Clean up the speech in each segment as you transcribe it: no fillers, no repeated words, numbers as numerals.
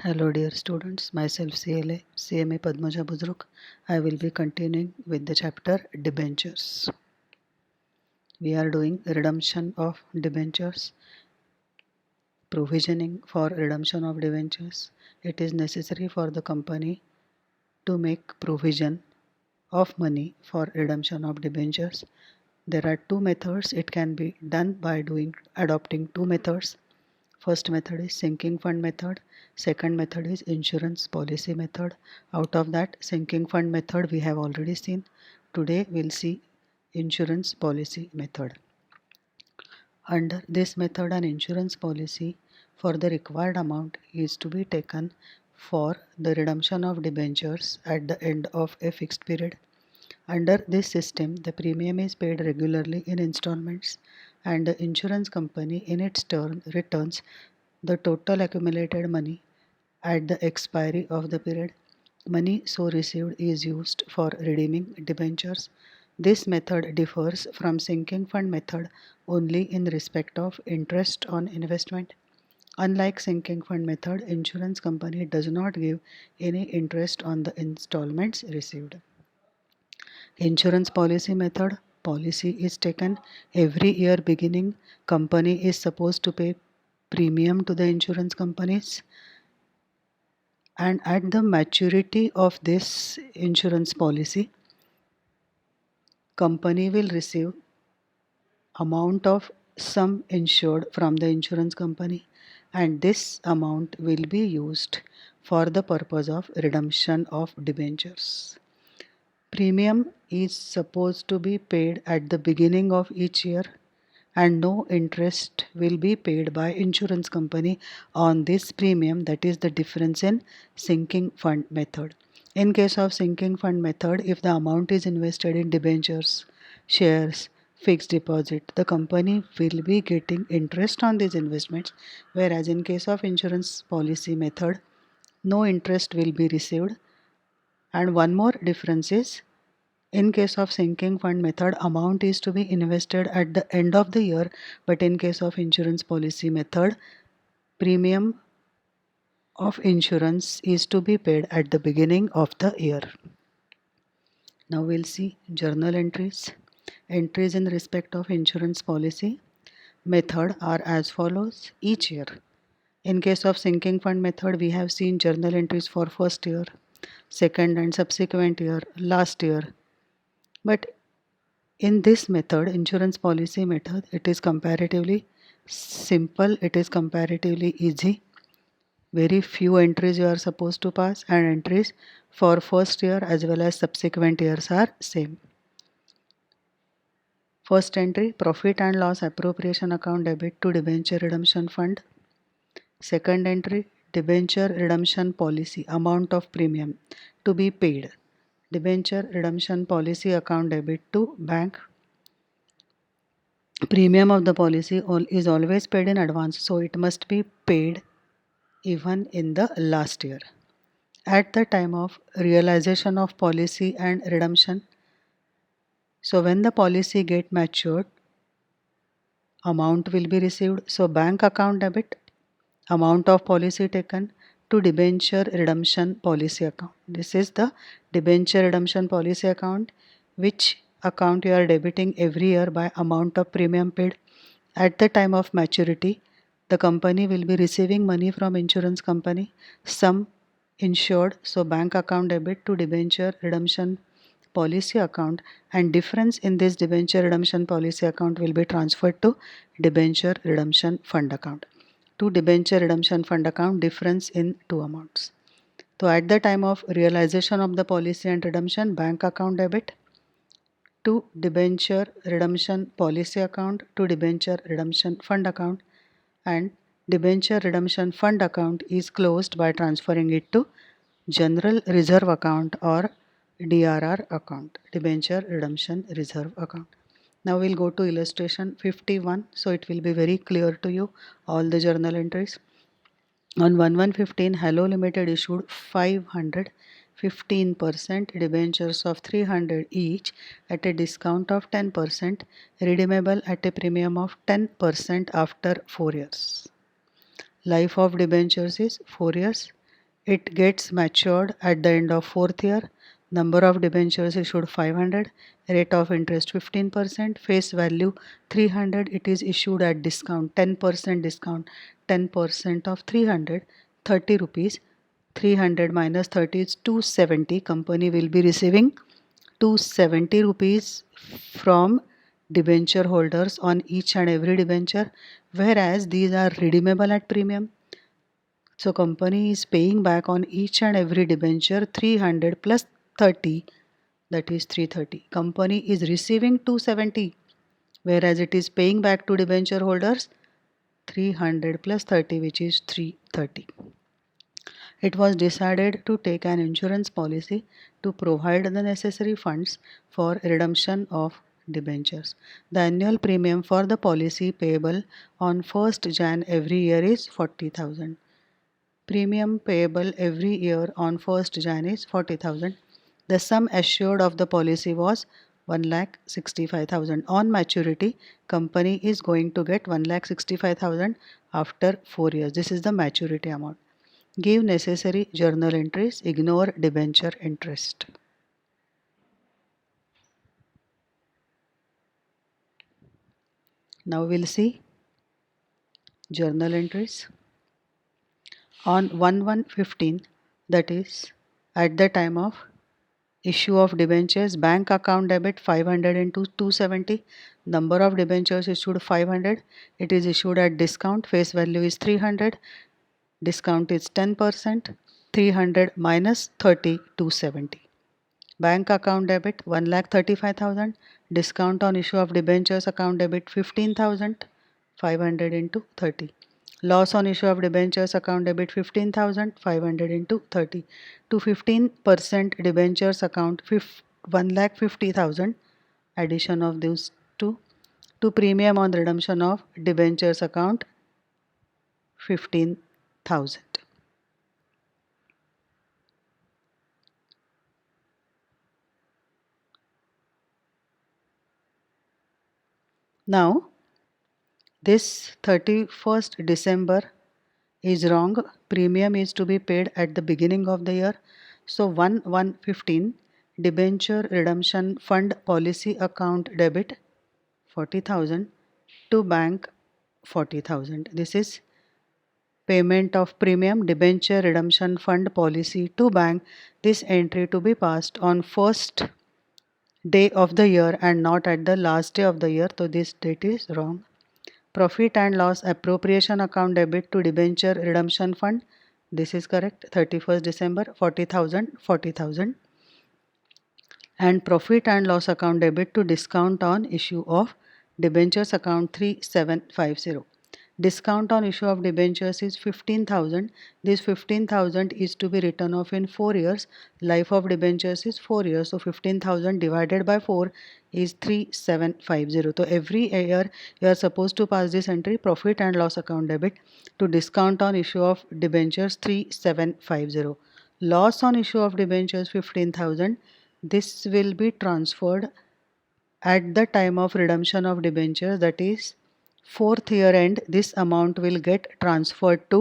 Hello dear students, myself CMA Padmaja Buzruk. I will be continuing with the chapter Debentures. We are doing redemption of debentures, provisioning for redemption of debentures. It is necessary for the company to make provision of money for redemption of debentures. There are two methods. It can be done by adopting two methods. First method is sinking fund method. Second method is insurance policy method. Out of that, sinking fund method we have already seen. Today we'll see insurance policy method. Under this method, an insurance policy for the required amount is to be taken for the redemption of debentures at the end of a fixed period. Under this system, the premium is paid regularly in installments, and the insurance company in its turn returns the total accumulated money at the expiry of the period. Money so received is used for redeeming debentures. This method differs from sinking fund method only in respect of interest on investment. Unlike sinking fund method, insurance company does not give any interest on the installments received. Insurance policy method, policy is taken every year beginning. Company is supposed to pay premium to the insurance companies, and at the maturity of this insurance policy, company will receive amount of sum insured from the insurance company, and this amount will be used for the purpose of redemption of debentures. Premium is supposed to be paid at the beginning of each year, and no interest will be paid by insurance company on this premium. That is the difference in sinking fund method. In case of sinking fund method, if the amount is invested in debentures, shares, fixed deposit, the company will be getting interest on these investments, whereas in case of insurance policy method, no interest will be received. And one more difference is, in case of sinking fund method, amount is to be invested at the end of the year, but in case of insurance policy method, premium of insurance is to be paid at the beginning of the year. Now we'll see journal entries. Entries in respect of insurance policy method are as follows each year. In case of sinking fund method, we have seen journal entries for first year, second and subsequent year, last year. But in this method, insurance policy method, it is comparatively simple, it is comparatively easy. Very few entries you are supposed to pass, and entries for first year as well as subsequent years are same. First entry, profit and loss appropriation account debit to debenture redemption fund. Second entry, debenture redemption policy amount of premium to be paid. Debenture redemption policy account debit to bank. Premium of the policy is always paid in advance, so it must be paid even in the last year. At the time of realization of policy and redemption, so when the policy get matured, amount will be received. So bank account debit, amount of policy taken to debenture redemption policy account. This is the debenture redemption policy account, which account you are debiting every year by amount of premium paid. At the time of maturity, the company will be receiving money from insurance company, sum insured, so bank account debit to debenture redemption policy account, and difference in this debenture redemption policy account will be transferred to debenture redemption fund account. To debenture redemption fund account, difference in two amounts. So at the time of realization of the policy and redemption, bank account debit to debenture redemption policy account to debenture redemption fund account, and debenture redemption fund account is closed by transferring it to general reserve account or DRR account, debenture redemption reserve account. Now we'll go to illustration 51, so it will be very clear to you all the journal entries. On 1115, Hello Limited issued 515% debentures of 300 each at a discount of 10%, redeemable at a premium of 10% after 4 years. Life of debentures is 4 years. it gets matured at the end of fourth year. Number of debentures issued 500, rate of interest 15%, face value 300. It is issued at discount, 10% discount, 10% of 300, 30 rupees. 300 minus 30 is 270. Company will be receiving 270 rupees from debenture holders on each and every debenture, whereas these are redeemable at premium. So company is paying back on each and every debenture 300 plus 30, that is 330. Company is receiving 270, whereas it is paying back to debenture holders 300 plus 30, which is 330. It was decided to take an insurance policy to provide the necessary funds for redemption of debentures. The annual premium for the policy payable on 1st Jan every year is 40,000. Premium payable every year on 1st Jan is 40,000. The sum assured of the policy was 1,65,000. On maturity, company is going to get 1,65,000 after 4 years. This is the maturity amount. Give necessary journal entries. Ignore debenture interest. Now we'll see journal entries. On 1/1/15, that is at the time of issue of debentures, bank account debit 500 into 270. Number of debentures issued 500. It is issued at discount. Face value is 300. Discount is 10%. 300 minus 30, 270. Bank account debit 1,35,000. Discount on issue of debentures account debit 15,000. 500 into 30. Loss on issue of debentures account debit 15,000. 500 into 30. To 15% debentures account 1,50,000. Addition of those two. To premium on redemption of debentures account 15,000. Now this 31st December is wrong. Premium is to be paid at the beginning of the year. So 1/1/15 debenture redemption fund policy account debit 40,000 to bank 40,000. This is payment of premium debenture redemption fund policy to bank. This entry to be passed on first day of the year and not at the last day of the year. So this date is wrong. Profit and loss appropriation account debit to debenture redemption fund. This is correct. 31st December 40,000, 40,000. And profit and loss account debit to discount on issue of debentures account 3750. Discount on issue of debentures is 15,000. This 15,000 is to be written off in 4 years. Life of debentures is 4 years. So 15,000 divided by 4 is 3750. So every year you are supposed to pass this entry, profit and loss account debit to discount on issue of debentures 3750. Loss on issue of debentures 15,000. This will be transferred at the time of redemption of debentures, that is fourth year end. This amount will get transferred to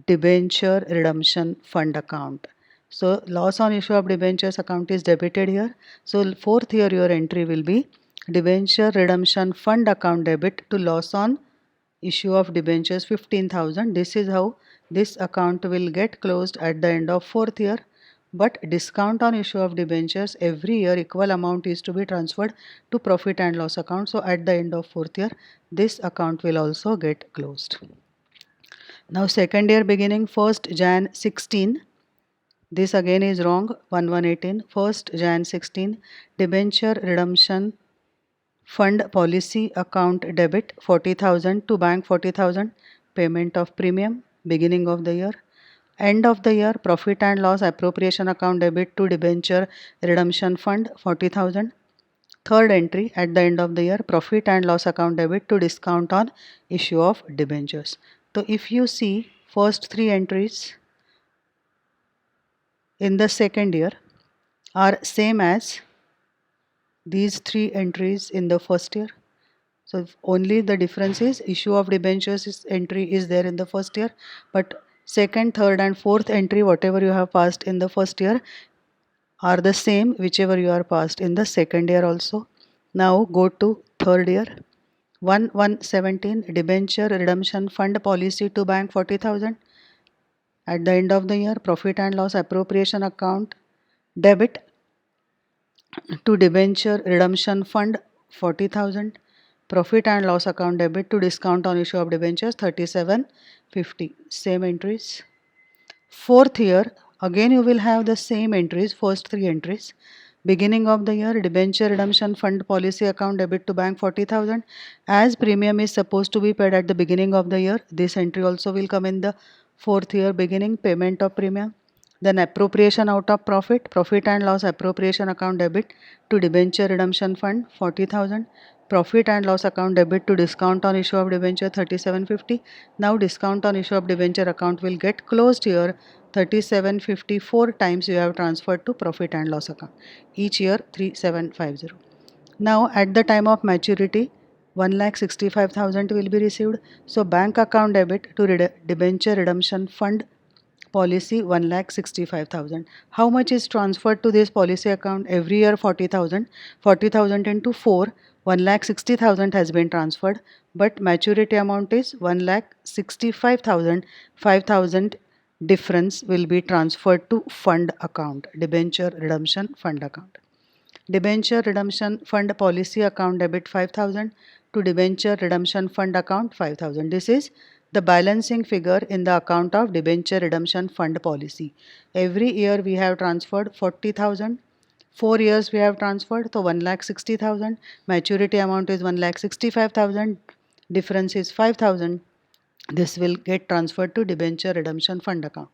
debenture redemption fund account. So loss on issue of debentures account is debited here. So fourth year your entry will be debenture redemption fund account debit to loss on issue of debentures 15,000. This is how this account will get closed at the end of fourth year. But discount on issue of debentures every year equal amount is to be transferred to profit and loss account. So at the end of fourth year this account will also get closed. Now second year beginning 1st Jan 16. This again is wrong. 1/1/18. 1st Jan 16 debenture redemption fund policy account debit 40,000 to bank 40,000. Payment of premium beginning of the year. End of the year profit and loss appropriation account debit to debenture redemption fund 40,000. Third entry at the end of the year profit and loss account debit to discount on issue of debentures. So if you see first three entries in the second year are same as these three entries in the first year. So only the difference is issue of debentures entry is there in the first year, but Second, third and fourth entry, whatever you have passed in the first year, are the same whichever you are passed in the second year also. Now go to third year. 1/1/17 debenture redemption fund policy to bank 40,000. At the end of the year, profit and loss appropriation account debit to debenture redemption fund 40,000. Profit and loss account debit to discount on issue of debentures 3750. Same entries. Fourth year, again you will have the same entries, first three entries. Beginning of the year, debenture redemption fund policy account debit to bank 40,000. As premium is supposed to be paid at the beginning of the year, this entry also will come in the fourth year beginning, payment of premium. Then appropriation out of profit, profit and loss appropriation account debit to debenture redemption fund 40,000. Profit and loss account debit to discount on issue of debenture 3750. Now discount on issue of debenture account will get closed here. 3754 times you have transferred to profit and loss account. Each year 3750. Now at the time of maturity 1,65,000 will be received. So bank account debit to debenture redemption fund policy 1,65,000. How much is transferred to this policy account? Every year 40,000. 40,000 into 4, 1,60,000 has been transferred, but maturity amount is 1,65,000. 5,000 difference will be transferred to fund account, debenture redemption fund account. Debenture redemption fund policy account debit 5,000 to debenture redemption fund account 5,000. This is the balancing figure in the account of debenture redemption fund policy. Every year we have transferred 40,000. 4 years we have transferred, so 1,60,000. Maturity amount is 1,65,000. Difference is 5,000. This will get transferred to debenture redemption fund account.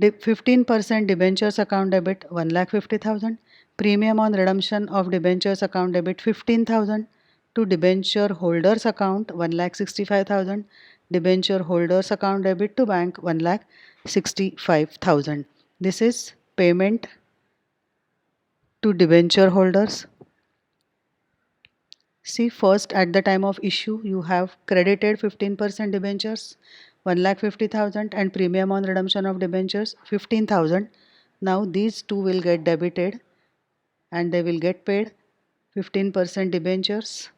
15% debentures account debit 1,50,000. Premium on redemption of debentures account debit 15,000. To debenture holders account 1,65,000. Debenture holders account debit to bank 1,65,000. This is payment to debenture holders. See, first at the time of issue you have credited 15% debentures 1,50,000 and premium on redemption of debentures 15,000. Now these two will get debited and they will get paid 15% debentures.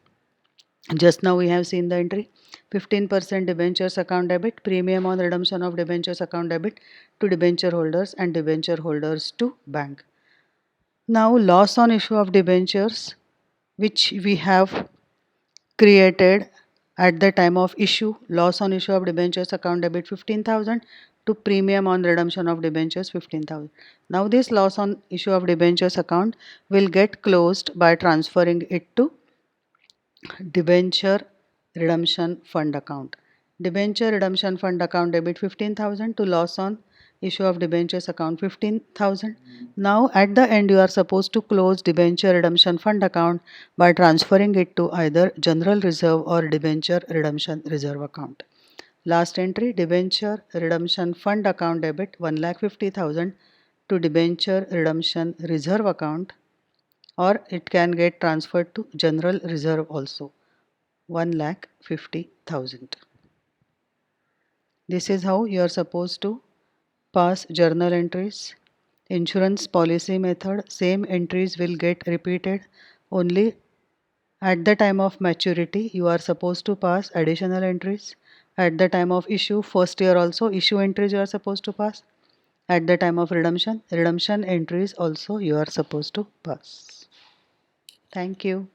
Just now we have seen the entry 15% debentures account debit, premium on redemption of debentures account debit to debenture holders and debenture holders to bank. Now loss on issue of debentures which we have created at the time of issue, loss on issue of debentures account debit 15,000 to premium on redemption of debentures 15,000. Now this loss on issue of debentures account will get closed by transferring it to debenture redemption fund account. Debenture redemption fund account debit 15,000 to loss on issue of debentures account 15,000. Now at the end you are supposed to close debenture redemption fund account by transferring it to either general reserve or debenture redemption reserve account. Last entry debenture redemption fund account debit 1,50,000 to debenture redemption reserve account, or it can get transferred to general reserve also 1,50,000. This is how you are supposed to pass journal entries. Insurance policy method, same entries will get repeated, only at the time of maturity you are supposed to pass additional entries. At the time of issue, first year also issue entries you are supposed to pass. At the time of redemption, redemption entries also you are supposed to pass. Thank you.